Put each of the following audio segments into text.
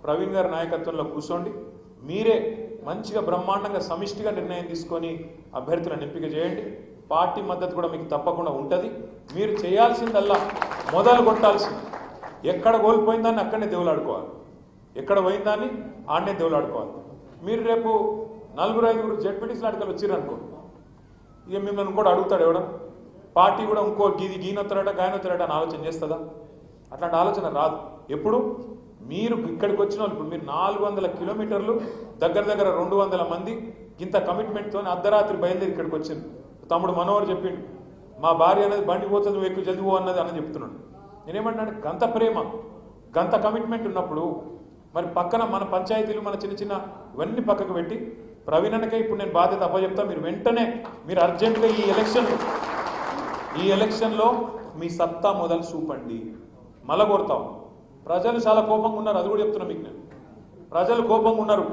ప్రవీణ్ గారి నాయకత్వంలో కూర్చోండి మీరే మంచిగా బ్రహ్మాండంగా సమిష్టిగా నిర్ణయం తీసుకొని అభ్యర్థులను ఎంపిక చేయండి పార్టీ మద్దతు కూడా మీకు తప్పకుండా ఉంటుంది మీరు చేయాల్సిందల్లా మొదలు కొట్టాల్సింది ఎక్కడ కోల్పోయిందాన్ని అక్కడనే దేవులాడుకోవాలి ఎక్కడ పోయిందాన్ని ఆడనే దేవులాడుకోవాలి మీరు రేపు 4-5 జడ్పీటీసీ నాటకాలు వచ్చిరనుకో ఇక మిమ్మల్ని కూడా అడుగుతాడు ఎవడ పార్టీ కూడా ఇంకో గీనొత్తారట గాయనొత్తారట అని ఆలోచన చేస్తుందా అట్లాంటి ఆలోచన రాదు ఎప్పుడు మీరు ఇక్కడికి వచ్చిన వాళ్ళు ఇప్పుడు మీరు 400 కిలోమీటర్లు దగ్గర 200 మంది ఇంత కమిట్మెంట్తో అర్ధరాత్రి బయలుదేరి ఇక్కడికి వచ్చింది తమ్ముడు మనోహర్ చెప్పిండు మా భార్య అనేది బండి పోతుంది నువ్వు ఎక్కువ జల్ది పో అన్నది అని చెప్తున్నాడు నేనేమంటాను గంత ప్రేమ గంత కమిట్మెంట్ ఉన్నప్పుడు మరి పక్కన మన పంచాయతీలు మన చిన్న ఇవన్నీ పక్కకు పెట్టి ప్రవీణ్ అన్నకే ఇప్పుడు నేను బాధ్యత అప్పచెప్తా మీరు వెంటనే మీరు అర్జెంటుగా ఈ ఎలక్షన్లో మీ సత్తా మొదలు చూపండి మళ్ళా కోరుతాం ప్రజలు చాలా కోపంగా ఉన్నారు అది కూడా చెప్తున్నా మీకు నేను ప్రజలు కోపంగా ఉన్నారు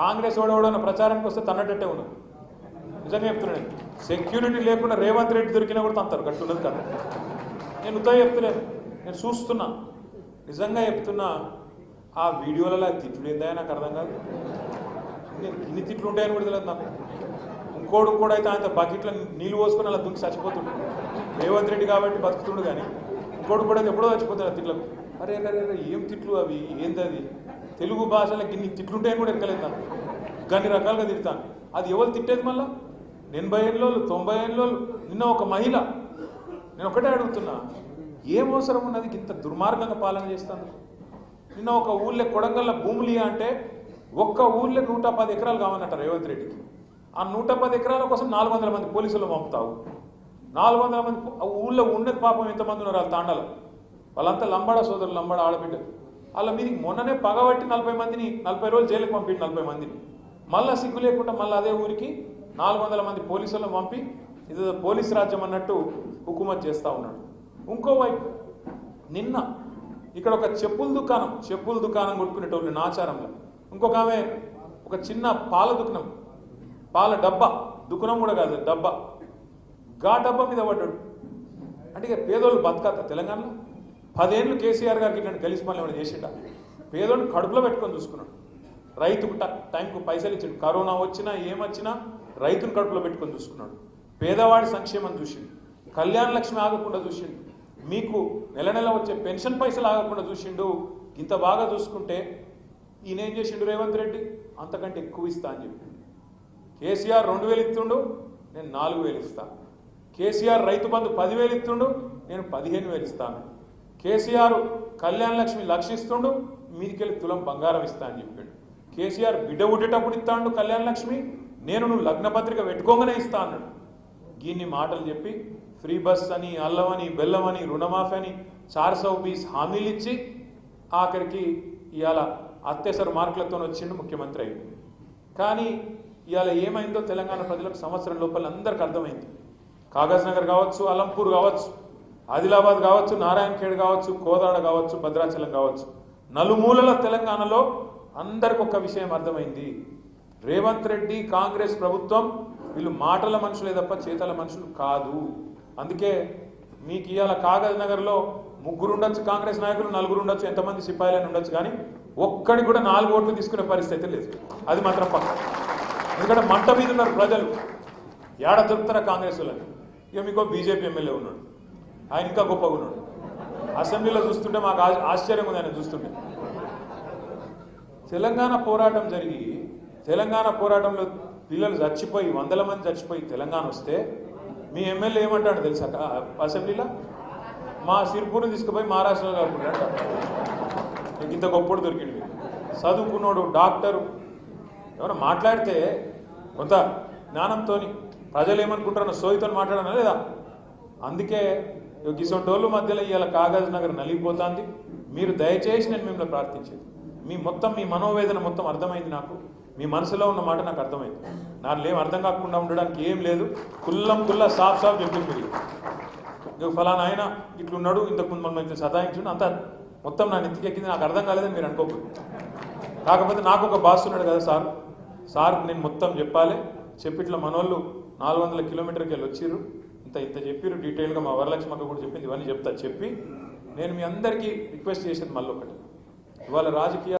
కాంగ్రెస్ ఓడవడన్న ప్రచారానికి వస్తే తన్నట్టే ఉన్నారు నిజంగా చెప్తున్నాను సెక్యూరిటీ లేకుండా రేవంత్ రెడ్డి దొరికినా కూడా తంతారు గట్టున్నది కదా నేను ఉదయం చెప్తలేను నేను చూస్తున్నా నిజంగా చెప్తున్నా ఆ వీడియోలలో తిట్లు ఏందా నాకు అర్థం కాదు ఇన్ని తిట్లు ఉంటాయని కూడా తెలియదు నాకు ఇంకోడు కూడా అయితే ఆయన బకెట్లో నీళ్ళు పోసుకొని అలా దుంకి చచ్చిపోతుండు రేవంత్ రెడ్డి కాబట్టి బతుకుతుండు కానీ ఇంకోటి కూడా ఎప్పుడో చచ్చిపోతాడు ఆ తిట్లకు అరే అరే ఏం తిట్లు అవి ఏంది అది తెలుగు భాషలో ఇన్ని తిట్లుంటాయని కూడా ఎక్కలేదు నాకు గన్ని రకాలుగా తిడతాను అది ఎవరు తిట్టేది మళ్ళా 80 ఏళ్ళు 90 ఏళ్ళు నిన్న ఒక మహిళ నేను ఒకటే అడుగుతున్నా ఏం అవసరం ఉన్నది ఇంత దుర్మార్గంగా పాలన చేస్తాను నిన్న ఒక ఊళ్ళో కొడంగల్ల భూములు అంటే ఒక్క ఊళ్ళో 110 ఎకరాలు కావాలన్నట రేవంత్ రెడ్డికి ఆ 110 ఎకరాల కోసం 400 మంది పోలీసులు పంపుతావు 400 మంది ఊళ్ళో ఉన్నది పాపం ఎంతమంది ఉన్నారు వాళ్ళ తాండాలో వాళ్ళంతా లంబాడ సోదరులు లంబాడ ఆడబిడ్డలు వాళ్ళ మీదకి మొన్ననే పగబట్టి 40 మందిని 40 రోజులు జైలుకి పంపిండు 40 మందిని మళ్ళీ సిగ్గు లేకుండా మళ్ళీ అదే ఊరికి 400 మంది పోలీసులను పంపి ఇది పోలీస్ రాజ్యం అన్నట్టు హుకుమత్ చేస్తూ ఉన్నాడు ఇంకోవైపు నిన్న ఇక్కడ ఒక చెప్పుల దుకాణం కొట్టుకునేటోళ్ళు నాచారంలో ఇంకొక ఆమె ఒక చిన్న పాల దుకాణం పాల డబ్బా దుకాణం కూడా కాదు డబ్బా గా డబ్బా మీద పడ్డాడు అంటే ఇక పేదోళ్ళు బతకత తెలంగాణలో 10 ఏళ్ళు కేసీఆర్ గారికి ఇట్లాంటి కలిసి పనులు ఏమైనా చేసిండా పేదోళ్ళు కడుపులో పెట్టుకొని చూసుకున్నాడు రైతుకు టైంకు పైసలు ఇచ్చిండు కరోనా వచ్చినా ఏమొచ్చినా రైతును కడుపులో పెట్టుకొని చూసుకున్నాడు పేదవాడి సంక్షేమం చూసిండు కళ్యాణ లక్ష్మి ఆగకుండా చూసిండు మీకు నెల వచ్చే పెన్షన్ పైసలు ఆగకుండా చూసిండు ఇంత బాగా చూసుకుంటే ఈయన ఏం చేసిండు రేవంత్ రెడ్డి అంతకంటే ఎక్కువ ఇస్తా అని చెప్పిండు కేసీఆర్ 2000 ఇస్తుండు నేను 4000 ఇస్తా కేసీఆర్ రైతు బంధు 10,000 ఇస్తుండు నేను 15,000 ఇస్తాను కేసీఆర్ కళ్యాణ లక్ష్మి 1,00,000 ఇస్తుండు మీదికెళ్ళి తులం బంగారం ఇస్తా అని చెప్పాడు కేసీఆర్ బిడ్డ ఉట్టేటప్పుడు ఇస్తాడు కళ్యాణ లక్ష్మి నేను నువ్వు లగ్నపత్రిక పెట్టుకోగానే ఇస్తా అన్నాడు దీన్ని మాటలు చెప్పి ఫ్రీ బస్ అని అల్లం అని బెల్లం అని రుణమాఫీ అని 420 హామీలు ఇచ్చి ఆఖరికి ఇవాళ అత్యవసర మార్కులతో వచ్చిండు ముఖ్యమంత్రి అయింది కానీ ఇవాళ ఏమైందో తెలంగాణ ప్రజలకు సంవత్సరం లోపల అందరికీ అర్థమైంది కాగజ్ నగర్ కావచ్చు అలంపూర్ కావచ్చు ఆదిలాబాద్ కావచ్చు నారాయణఖేడ్ కావచ్చు కోదాడ కావచ్చు భద్రాచలం కావచ్చు నలుమూలల తెలంగాణలో అందరికి ఒక విషయం అర్థమైంది రేవంత్ రెడ్డి కాంగ్రెస్ ప్రభుత్వం వీళ్ళు మాటల మనుషులే తప్ప చేతల మనుషులు కాదు అందుకే మీకు ఇవాళ కాగజ్ నగర్లో 3 ఉండొచ్చు కాంగ్రెస్ నాయకులు 4 ఉండొచ్చు ఎంతమంది సిపాయిలని ఉండొచ్చు కానీ ఒక్కడికి కూడా 4 ఓట్లు తీసుకునే పరిస్థితి లేదు అది మాత్రం పక్క ఎందుకంటే మంట మీద ఉన్నారు ప్రజలు ఏడ దొరుకుతారా కాంగ్రెస్ వాళ్ళని ఇక మీకు బీజేపీ ఎమ్మెల్యే ఉన్నాడు ఆయన ఇంకా గొప్పగా ఉన్నాడు అసెంబ్లీలో చూస్తుంటే మాకు ఆశ్చర్యం ఉంది ఆయన చూస్తుంటే తెలంగాణ పోరాటం జరిగి తెలంగాణ పోరాటంలో పిల్లలు చచ్చిపోయి 100 మంది చచ్చిపోయి తెలంగాణ వస్తే మీ ఎమ్మెల్యే ఏమంటాడు తెలుసా అసెంబ్లీలో మా సిర్పూర్ని తీసుకుపోయి మహారాష్ట్రలో కలుపుకుంటాడు ఇంత గొప్పడు దొరికింది చదువుకున్నాడు డాక్టరు ఎవరైనా మాట్లాడితే కొంత జ్ఞానంతో ప్రజలు ఏమనుకుంటారన్న సోయితో మాట్లాడనా లేదా అందుకే గిసొంటోళ్ళు మధ్యలో ఇవాళ కాగజ్ నగర్ నలిగిపోతుంది మీరు దయచేసి నేను మిమ్మల్ని ప్రార్థించేది మీ మనోవేదన మొత్తం అర్థమైంది నాకు మీ మనసులో ఉన్న మాట నాకు అర్థమైంది నాకు ఏం అర్థం కాకుండా ఉండడానికి ఏం లేదు కుల్లా సాఫ్ చెప్పింది మీరు ఫలానా ఆయన ఇట్లున్నాడు ఇంతకుముందు మనం ఇంత సతాయించుండు అంత మొత్తం నా నెత్తికెక్కింది నాకు అర్థం కాలేదని మీరు అనుకోకూడదు కాకపోతే నాకు ఒక బాస్ ఉన్నాడు కదా సార్ నేను మొత్తం చెప్పాలి చెప్పిట్లా మనోళ్ళు 400 కిలోమీటర్కి వెళ్ళి వచ్చిర్రు ఇంత చెప్పిర్రు డీటెయిల్గా మా వరలక్ష్మి అక్క కూడా చెప్పింది ఇవన్నీ చెప్తా చెప్పి నేను మీ అందరికీ రిక్వెస్ట్ చేసేది మళ్ళీ ఒకటి ఇవాళ రాజకీయ